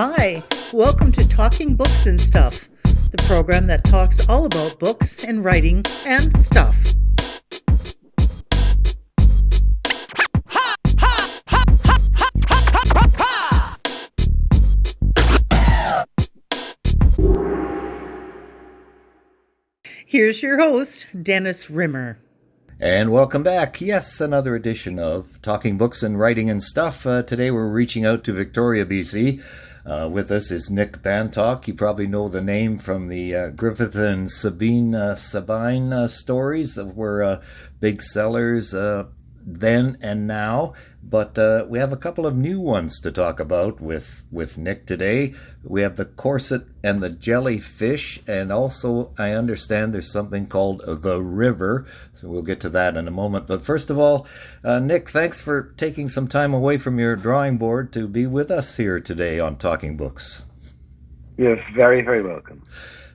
Hi, welcome to Talking Books and Stuff, the program that talks all about books and writing and stuff. Here's your host, Dennis Rimmer. And welcome back. Yes, another edition of Talking Books and Writing and Stuff. Today we're reaching out to Victoria, BC. With us is Nick Bantok. You probably know the name from the Griffin and Sabine stories that were big sellers then and now. But we have a couple of new ones to talk about with Nick today. We have the corset and the jellyfish, and also I understand there's something called the river. So we'll get to that in a moment. But first of all, Nick, thanks for taking some time away from your drawing board to be with us here today on Talking Books. You're very, very welcome.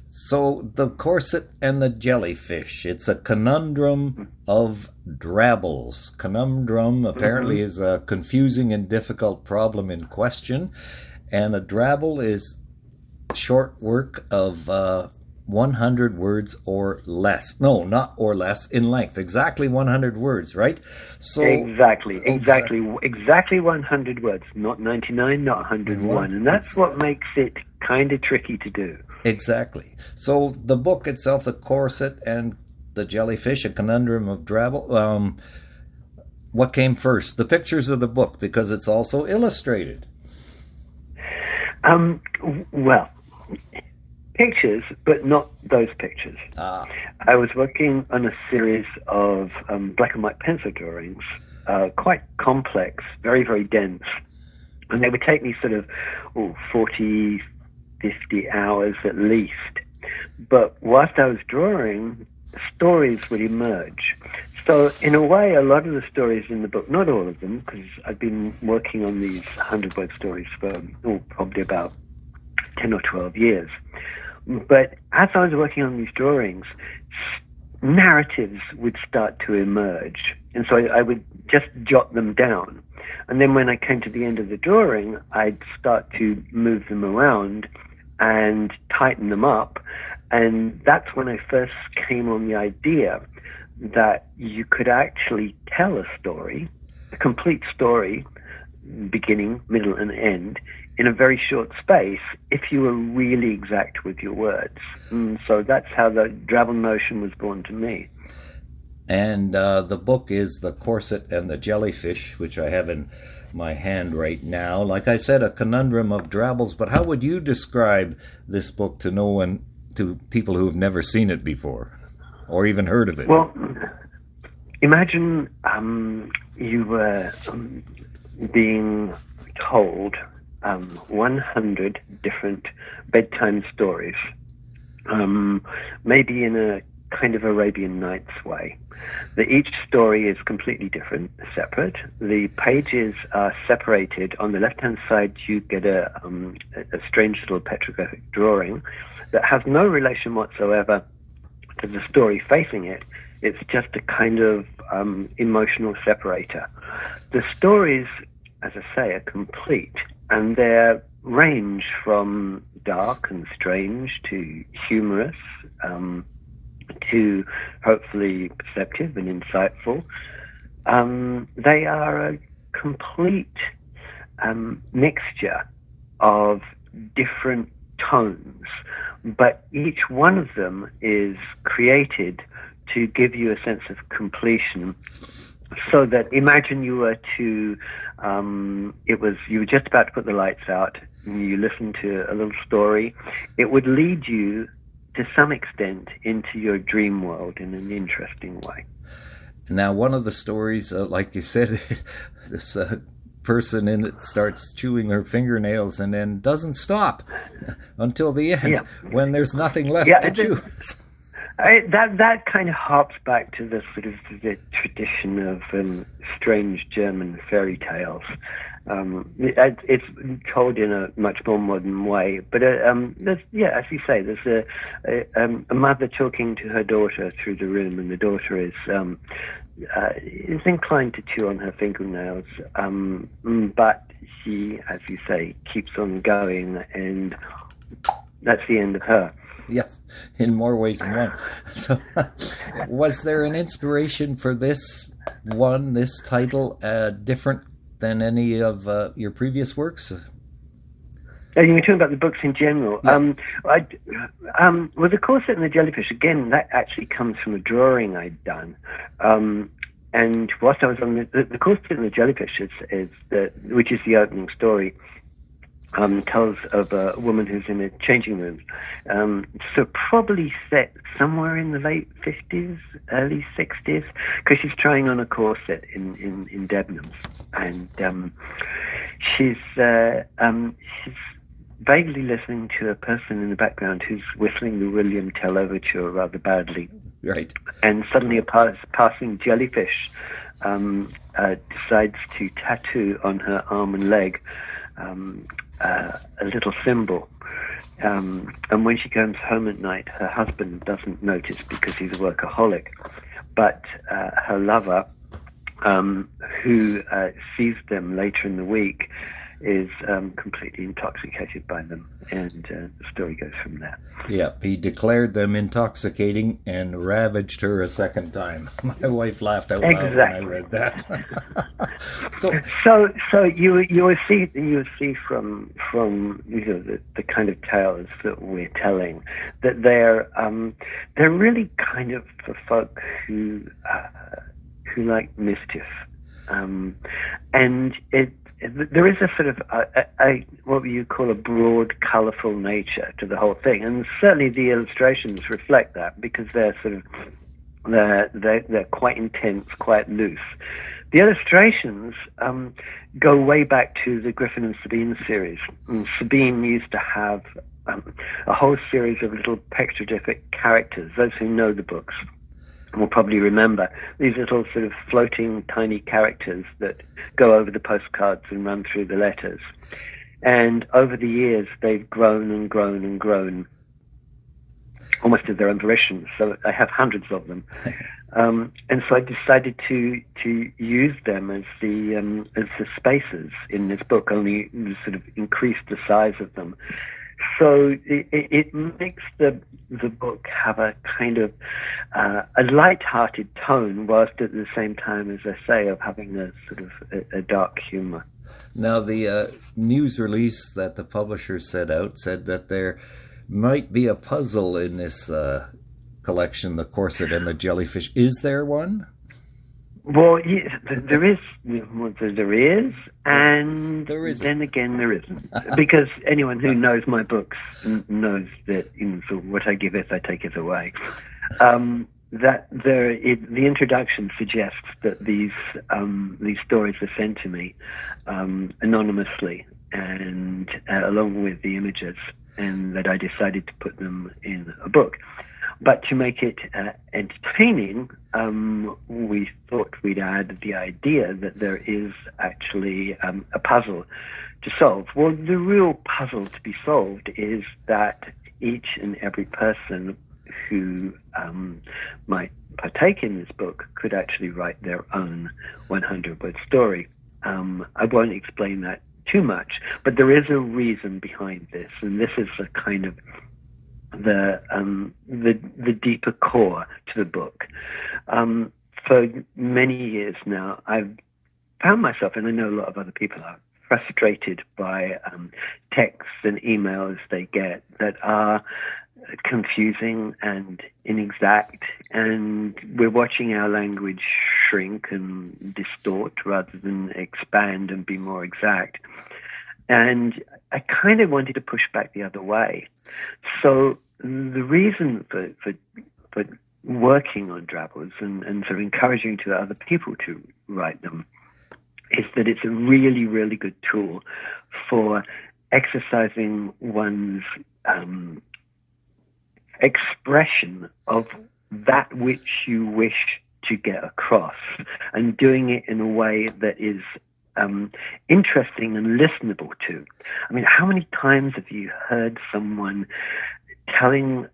So the corset and the jellyfish, it's a conundrum of drabbles. Conundrum apparently is a confusing and difficult problem in question, and a drabble is short work of 100 words or less. No, not or less, in length. Exactly 100 words, right? So Exactly 100 words, not 99, not 101. And that's what makes it kind of tricky to do. Exactly. So the book itself, The Corset and the Jellyfish, A Conundrum of Drabble, what came first? The pictures of the book, because it's also illustrated. Well, pictures, but not those pictures. I was working on a series of black and white pencil drawings, quite complex, very, very dense. And they would take me sort of 40, 50 hours at least. But whilst I was drawing, stories would emerge. So in a way, a lot of the stories in the book, not all of them, because I've been working on these 100-word stories for probably about 10 or 12 years. But as I was working on these drawings, narratives would start to emerge. And so I would just jot them down. And then when I came to the end of the drawing, I'd start to move them around and tighten them up. And that's when I first came on the idea that you could actually tell a story, a complete story, beginning, middle, and end, in a very short space if you were really exact with your words. And so that's how the drabble notion was born to me. And the book is The Corset and the Jellyfish, which I have in my hand right now. Like I said, a conundrum of drabbles, but how would you describe this book to no one, to people who have never seen it before or even heard of it? Well, imagine you were being told 100 different bedtime stories, maybe in a kind of Arabian Nights way. That each story is completely different, separate. The pages are separated. On the left-hand side, you get a strange little petrographic drawing that has no relation whatsoever to the story facing it. It's just a kind of emotional separator. The stories, as I say, are complete, and they range from dark and strange to humorous, to hopefully perceptive and insightful. They are a complete mixture of different tones, but each one of them is created to give you a sense of completion. So that imagine you were to, you were just about to put the lights out, and you listened to a little story. It would lead you to some extent into your dream world in an interesting way. Now, one of the stories, like you said, this person in it starts chewing her fingernails and then doesn't stop until the end, when there's nothing left to chew. That kind of harps back to the sort of the tradition of strange German fairy tales. It's told in a much more modern way, but there's, as you say, there's a mother talking to her daughter through the room, and the daughter is inclined to chew on her fingernails, but she, as you say, keeps on going, and that's the end of her. Yes, in more ways than one. So, was there an inspiration for this title, different than any of your previous works? You were talking about the books in general. Yeah. Well, the corset and the jellyfish, again, that actually comes from a drawing I'd done. And whilst I was on the corset and the jellyfish, which is the opening story, tells of a woman who's in a changing room. So probably set somewhere in the late 50s, early 60s, because she's trying on a corset in Debenhams. And she's vaguely listening to a person in the background who's whistling the William Tell Overture rather badly. Right. And suddenly a passing jellyfish decides to tattoo on her arm and leg a little symbol. And when she comes home at night, her husband doesn't notice because he's a workaholic. But her lover, who sees them later in the week, is completely intoxicated by them, and the story goes from there. Yeah, he declared them intoxicating and ravaged her a second time. My wife laughed out loud when I read that. So you will see from the kind of tales that we're telling that they're really kind of for folk who like mischief, and there is a sort of a what you call a broad, colourful nature to the whole thing, and certainly the illustrations reflect that because they're sort of they're quite intense, quite loose. The illustrations go way back to the Griffin and Sabine series. And Sabine used to have a whole series of little pictographic characters. Those who know the books will probably remember these little sort of floating tiny characters that go over the postcards and run through the letters. And over the years, they've grown and grown and grown, almost to their own fruition. So I have hundreds of them. And so I decided to use them as the spaces in this book, only sort of increase the size of them. So it makes the book have a kind of a light-hearted tone, whilst at the same time, as I say, of having a sort of a dark humor. Now, the news release that the publisher set out said that there might be a puzzle in this collection, The Corset and the Jellyfish. Is there one? Well, yeah, there is, and there isn't. Then again, there isn't. Because anyone who knows my books knows that so what I giveth, I taketh away. The introduction suggests that these stories are sent to me anonymously, and along with the images, and that I decided to put them in a book. But to make it entertaining, we thought we'd add the idea that there is actually a puzzle to solve. Well, the real puzzle to be solved is that each and every person who might partake in this book could actually write their own 100-word story. I won't explain that too much, but there is a reason behind this, and this is a kind of the deeper core to the book. For many years now, I've found myself, and I know a lot of other people are, frustrated by texts and emails they get that are confusing and inexact, and we're watching our language shrink and distort rather than expand and be more exact. And I kind of wanted to push back the other way. So the reason for working on Drabbles and sort of encouraging to other people to write them is that it's a really, really good tool for exercising one's expression of that which you wish to get across, and doing it in a way that is interesting and listenable to. I mean, how many times have you heard someone telling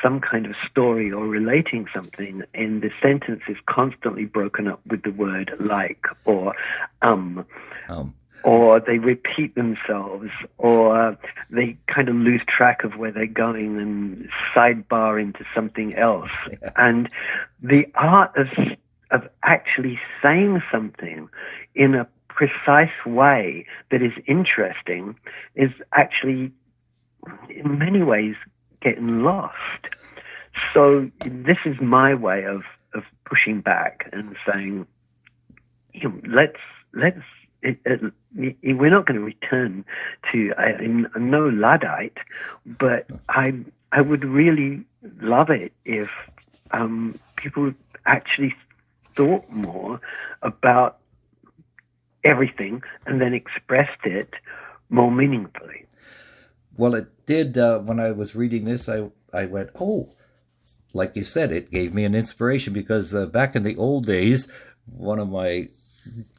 some kind of story or relating something, and the sentence is constantly broken up with the word like or or they repeat themselves, or they kind of lose track of where they're going and sidebar into something else. Yeah. And the art of actually saying something in a precise way that is interesting is actually, in many ways, getting lost. So this is my way of pushing back and saying, we're not going to return to I'm no Luddite, but I would really love it if people actually thought more about everything and then expressed it more meaningfully. Well, it did. When I was reading this, I went, oh, like you said, it gave me an inspiration, because back in the old days, one of my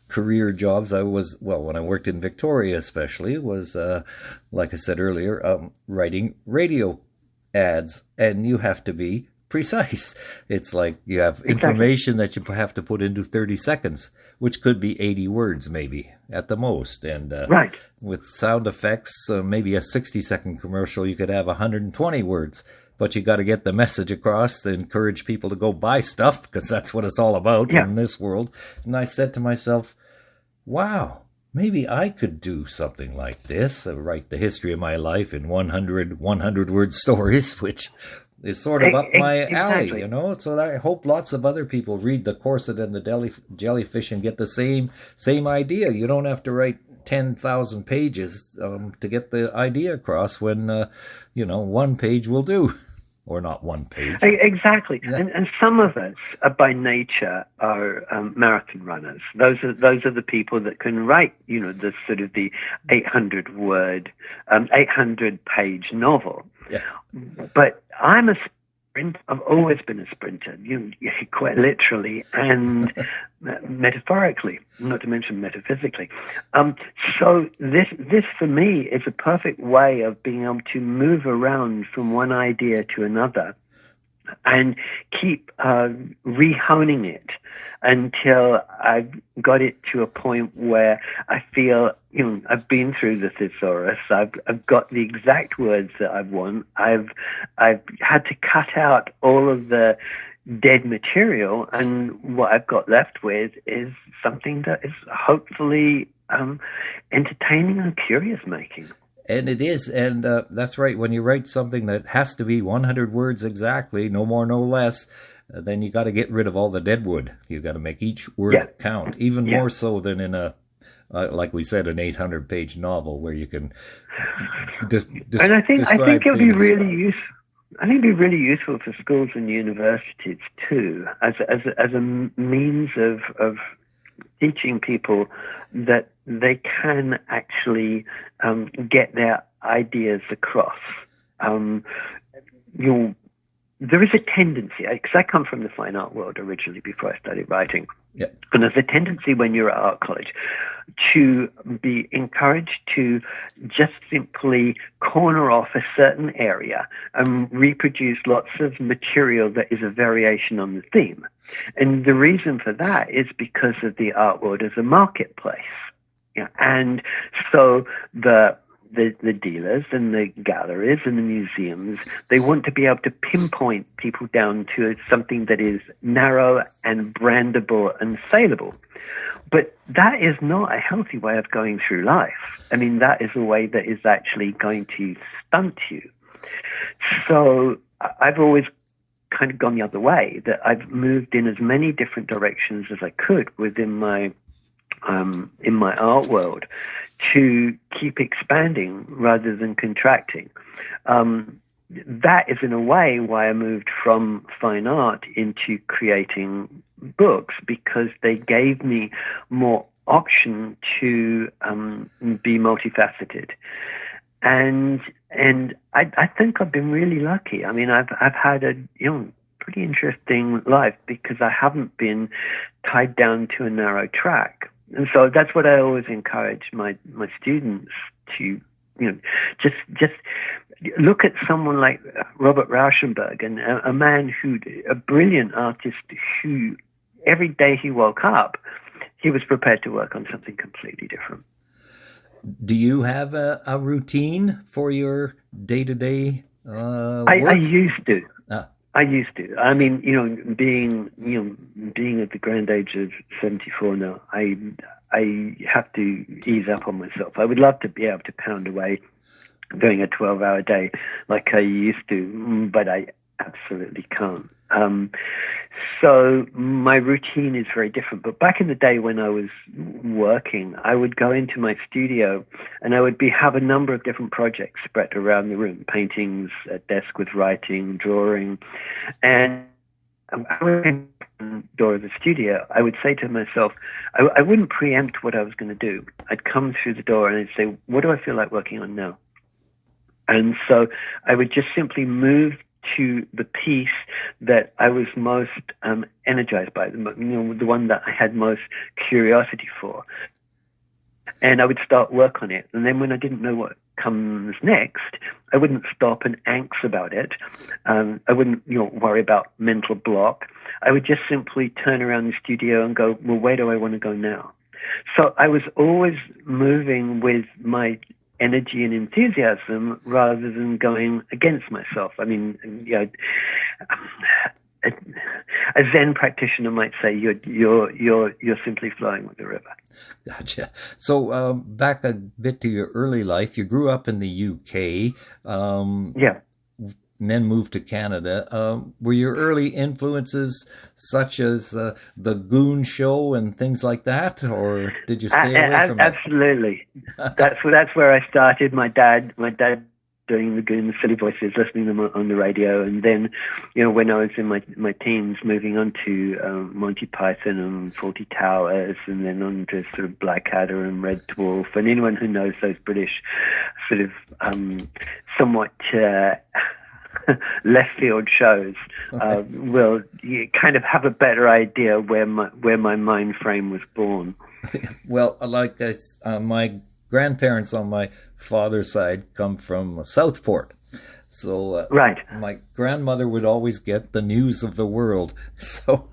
career jobs when I worked in Victoria especially, was, like I said earlier, writing radio ads, and you have to be precise. It's like you have information that you have to put into 30 seconds, which could be 80 words maybe at the most. And right. With sound effects, maybe a 60-second commercial, you could have 120 words. But you got to get the message across to encourage people to go buy stuff, because that's what it's all about in this world. And I said to myself, wow, maybe I could do something like this, write the history of my life in 100-word stories, which is sort of up my alley, So I hope lots of other people read The Corset and the Jellyfish and get the same idea. You don't have to write 10,000 pages to get the idea across, when, one page will do. Or not one page. Exactly. Yeah. And some of us by nature are marathon runners. Those are the people that can write, the sort of the 800-page novel. Yeah. But I'm a sprinter. I've always been a sprinter, quite literally and metaphorically, not to mention metaphysically. So this for me is a perfect way of being able to move around from one idea to another and keep rehoning it until I've got it to a point where I feel, I've been through the thesaurus. I've got the exact words that I want. I've had to cut out all of the dead material, and what I've got left with is something that is hopefully entertaining and curious making. And it is, and that's right. When you write something that has to be 100 words exactly, no more, no less, then you got to get rid of all the dead wood. You got to make each word count, even more so than in a, like we said, an 800-page novel where you can and I think it would be really useful. I think it'd be really useful for schools and universities too, as a means of teaching people that they can actually get their ideas across. There is a tendency, because I come from the fine art world originally before I started writing, and there's a tendency when you're at art college to be encouraged to just simply corner off a certain area and reproduce lots of material that is a variation on the theme. And the reason for that is because of the art world as a marketplace. And so the dealers and the galleries and the museums, they want to be able to pinpoint people down to something that is narrow and brandable and saleable. But that is not a healthy way of going through life. I mean, that is a way that is actually going to stunt you. So I've always kind of gone the other way, that I've moved in as many different directions as I could within my in my art world to keep expanding rather than contracting. That is in a way why I moved from fine art into creating books, because they gave me more option to be multifaceted. And I think I've been really lucky. I mean, I've had a pretty interesting life because I haven't been tied down to a narrow track. And so that's what I always encourage my students to, just look at someone like Robert Rauschenberg, and a man a brilliant artist who every day he woke up, he was prepared to work on something completely different. Do you have a routine for your day-to-day I work? used to. Ah, I used to. I mean, being at the grand age of 74 now, I have to ease up on myself. I would love to be able to pound away doing a 12-hour day like I used to, but I absolutely can't. So my routine is very different. But back in the day when I was working, I would go into my studio and I would have a number of different projects spread around the room, paintings, a desk with writing, drawing. And I would in the door of the studio, I would say to myself, I wouldn't preempt what I was going to do. I'd come through the door and I'd say, what do I feel like working on now? And so I would just simply move to the piece that I was most energized by, the one that I had most curiosity for. And I would start work on it. And then when I didn't know what comes next, I wouldn't stop and angst about it. I wouldn't worry about mental block. I would just simply turn around the studio and go, well, where do I want to go now? So I was always moving with my energy and enthusiasm rather than going against myself. I mean, a Zen practitioner might say you're simply flowing with the river. gotcha. So back a bit to your early life, you grew up in the UK. Yeah. And then moved to Canada. Were your early influences such as the Goon Show and things like that, or did you stay away from it? Absolutely. That's where I started. My dad doing the Goon, the silly voices, listening to them on the radio, and then, when I was in my teens, moving on to Monty Python and Fawlty Towers, and then on to sort of Blackadder and Red Dwarf, and anyone who knows those British sort of somewhat left field shows will kind of have a better idea where my mind frame was born. Well, like my grandparents on my father's side come from Southport. So right. My grandmother would always get the news of the world. So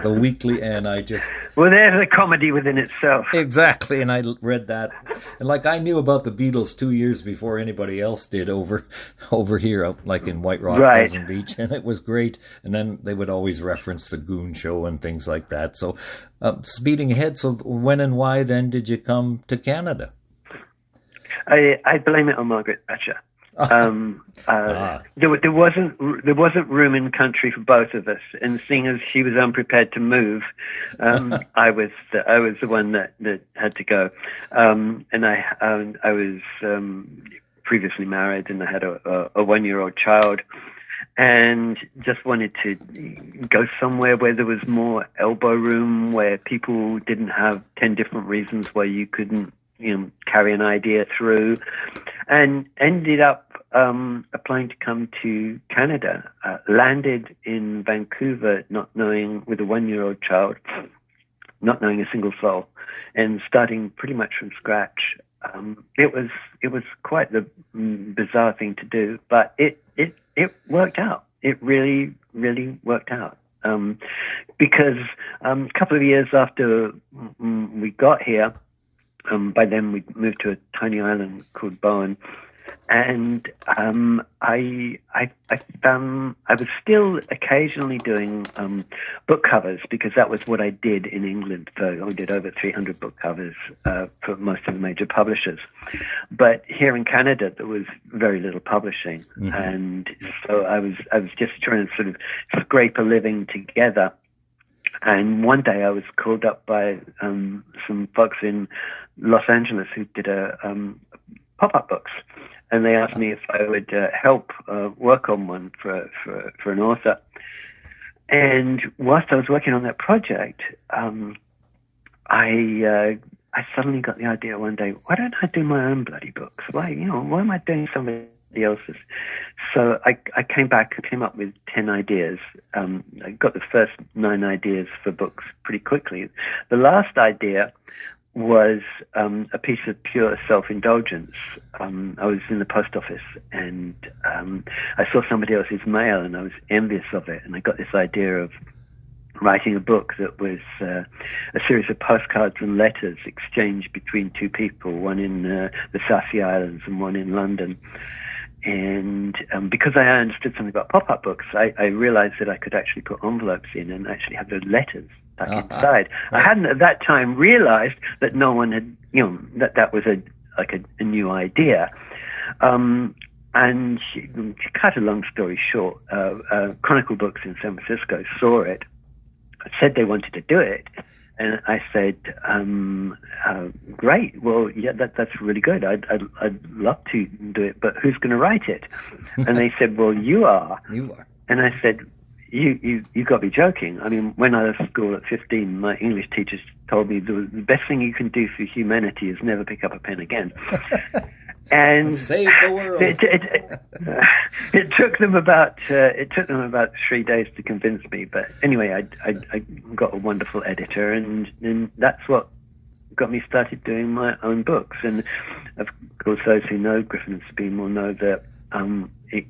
the weekly, and I just... Well, there's a comedy within itself. Exactly, and I read that. And I knew about the Beatles 2 years before anybody else did over here, like in White Rock, right. Pleasant Beach, and it was great. And then they would always reference the Goon Show and things like that. So speeding ahead, so when and why then did you come to Canada? I blame it on Margaret Thatcher. There wasn't room in country for both of us, and seeing as she was unprepared to move, I was the one that had to go. And I was previously married, and I had a 1-year-old child, and just wanted to go somewhere where there was more elbow room, where people didn't have 10 different reasons why you couldn't carry an idea through, and ended up applying to come to Canada. Landed in Vancouver, not knowing, with a 1-year-old child, not knowing a single soul, and starting pretty much from scratch. It was quite the bizarre thing to do, but it worked out. It really, really worked out. Because a couple of years after we got here, by then we moved to a tiny island called Bowen, and I was still occasionally doing book covers, because that was what I did in England. So I did over 300 book covers for most of the major publishers. But here in Canada, there was very little publishing, mm-hmm. and so I was just trying to sort of scrape a living together. And one day I was called up by some folks in Los Angeles who did a pop-up books, and they asked me if I would help work on one for an author. And whilst I was working on that project, I suddenly got the idea one day, why don't I do my own bloody books? Why am I doing somebody else's? So I came back and came up with 10 ideas. I got the first 9 ideas for books pretty quickly. The last idea was a piece of pure self-indulgence. I was in the post office, and I saw somebody else's mail, and I was envious of it, and I got this idea of writing a book that was a series of postcards and letters exchanged between two people, one in the South Sea Islands and one in London. And because I understood something about pop-up books, I realized that I could actually put envelopes in and actually have the letters stuck inside. I hadn't at that time realized that no one had, that was a new idea. And to cut a long story short, Chronicle Books in San Francisco saw it, said they wanted to do it, and I said, "Great, well, yeah, that's really good. I'd love to do it, but who's going to write it?" And they said, "Well, you are." You are. And I said, "You got to be joking. I mean, when I left school at 15, my English teachers told me the best thing you can do for humanity is never pick up a pen again." And save the world. It took them about 3 days to convince me. But anyway, I got a wonderful editor, and that's what got me started doing my own books. And of course, those who know Griffin and Sabine will know that it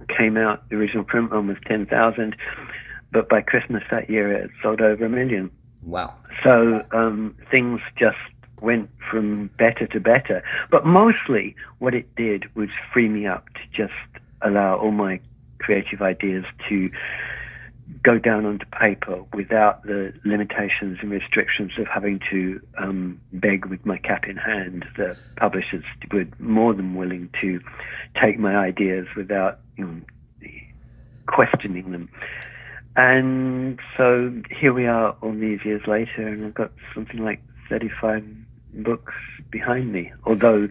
came out. The original print run was 10,000, but by Christmas that year, it had sold over 1 million. Wow! So things just went from better to better. But mostly what it did was free me up to just allow all my creative ideas to go down onto paper without the limitations and restrictions of having to beg with my cap in hand. The publishers were more than willing to take my ideas without questioning them. And so here we are all these years later, and I've got something like 35 books behind me. Although,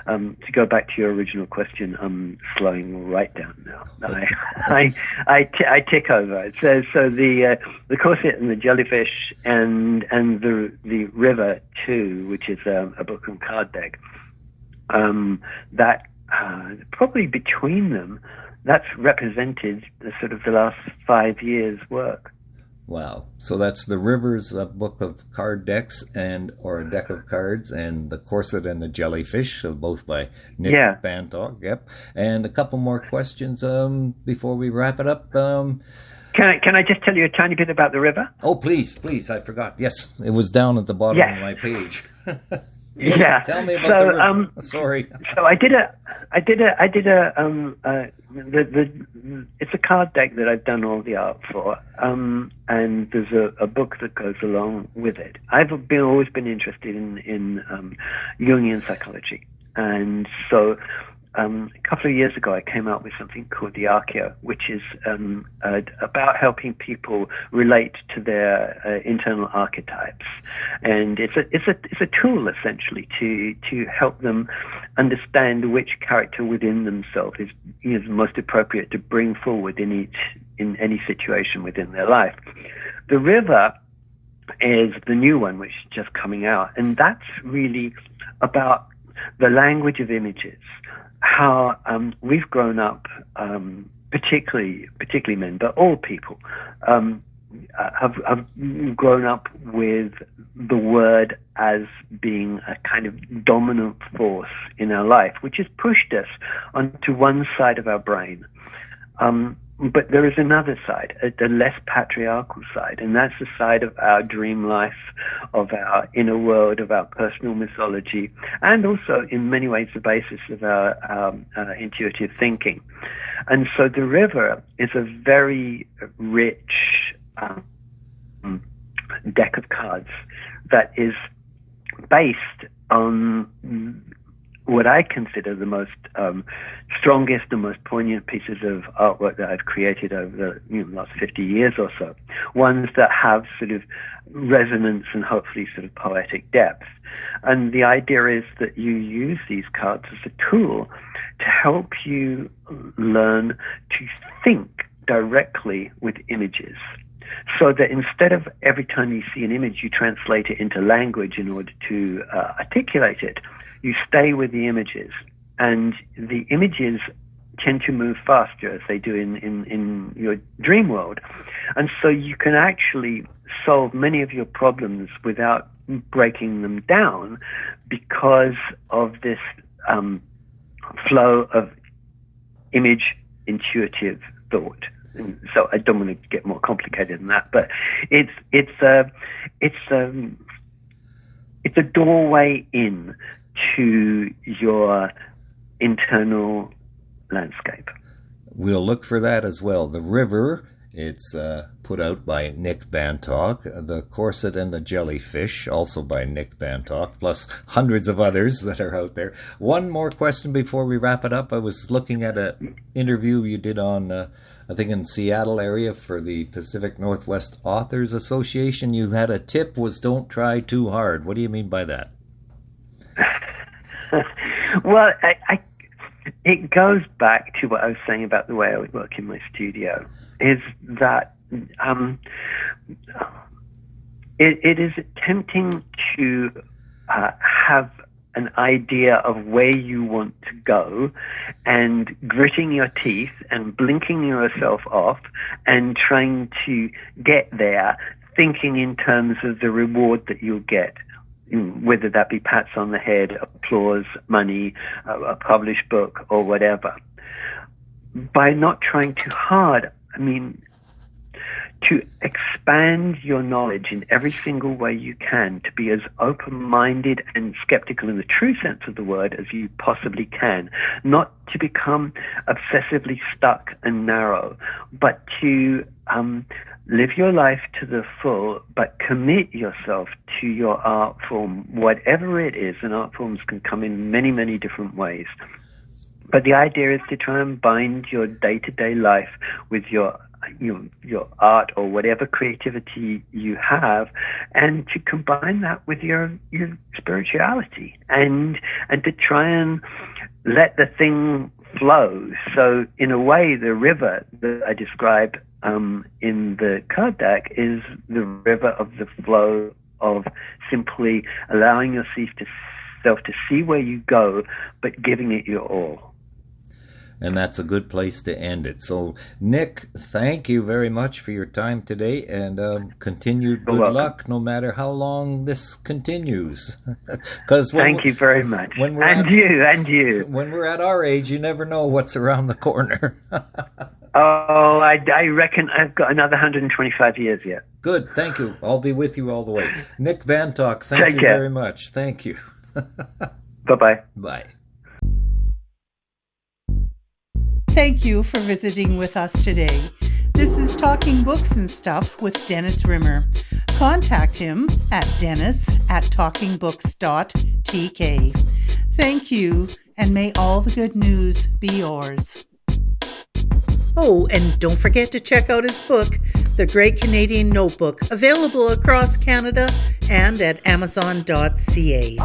to go back to your original question, I'm slowing right down now. I tick over. So the corset and the jellyfish and the river too, which is a book and card deck. That probably between them, that's represented the sort of the last 5 years' work. Wow. So that's The Rivers, a book of card decks or a deck of cards, and The Corset and the Jellyfish, both by Nick Bantok. Yep. And a couple more questions before we wrap it up. Can I just tell you a tiny bit about the river? Oh, please, I forgot. Yes, it was down at the bottom of my page. Yes, tell me about the river. Sorry. So it's a card deck that I've done all the art for, and there's a book that goes along with it. I've always been interested in Jungian psychology, and so a couple of years ago I came out with something called the Archeo, which is about helping people relate to their internal archetypes, and it's a tool essentially to help them understand which character within themselves is the most appropriate to bring forward in any situation within their life. The River is the new one, which is just coming out, and that's really about the language of images. How we've grown up, particularly men, but all people have grown up with the word as being a kind of dominant force in our life, which has pushed us onto one side of our brain. But there is another side, a less patriarchal side, and that's the side of our dream life, of our inner world, of our personal mythology, and also in many ways the basis of our intuitive thinking. And so the River is a very rich deck of cards that is based on what I consider the most strongest and most poignant pieces of artwork that I've created over the last 50 years or so. Ones that have sort of resonance and hopefully sort of poetic depth. And the idea is that you use these cards as a tool to help you learn to think directly with images. So that instead of every time you see an image, you translate it into language in order to articulate it, you stay with the images. And the images tend to move faster as they do in your dream world. And so you can actually solve many of your problems without breaking them down because of this flow of image intuitive thought. So I don't want to get more complicated than that, but it's a doorway in to your internal landscape. We'll look for that as well. The River, it's put out by Nick Bantok. The Corset and the Jellyfish, also by Nick Bantok, plus hundreds of others that are out there. One more question before we wrap it up. I was looking at an interview you did on, I think in Seattle area for the Pacific Northwest Authors Association. You had a tip was don't try too hard. What do you mean by that? Well, it goes back to what I was saying about the way I would work in my studio, is that it is tempting to have an idea of where you want to go and gritting your teeth and blinking yourself off and trying to get there, thinking in terms of the reward that you'll get, whether that be pats on the head, applause, money, a published book, or whatever. By not trying too hard, I mean, to expand your knowledge in every single way you can, to be as open-minded and skeptical in the true sense of the word as you possibly can, not to become obsessively stuck and narrow, but to live your life to the full, but commit yourself to your art form, whatever it is, and art forms can come in many, many different ways. But the idea is to try and bind your day-to-day life with your art or whatever creativity you have, and to combine that with your spirituality, and to try and let the thing flow. So in a way, the river that I describe in the card deck is the river of the flow of simply allowing yourself to see where you go, but giving it your all. And that's a good place to end it. So, Nick, thank you very much for your time today, and continued good luck no matter how long this continues. Thank you very much. And you. When we're at our age, you never know what's around the corner. Oh, I reckon I've got another 125 years yet. Good, thank you. I'll be with you all the way. Nick Bantok, thank you very much. Thank you. Bye-bye. Bye. Thank you for visiting with us today. This is Talking Books and Stuff with Dennis Rimmer. Contact him at dennis@talkingbooks.tk. Thank you, and may all the good news be yours. Oh, and don't forget to check out his book, The Great Canadian Notebook, available across Canada and at amazon.ca.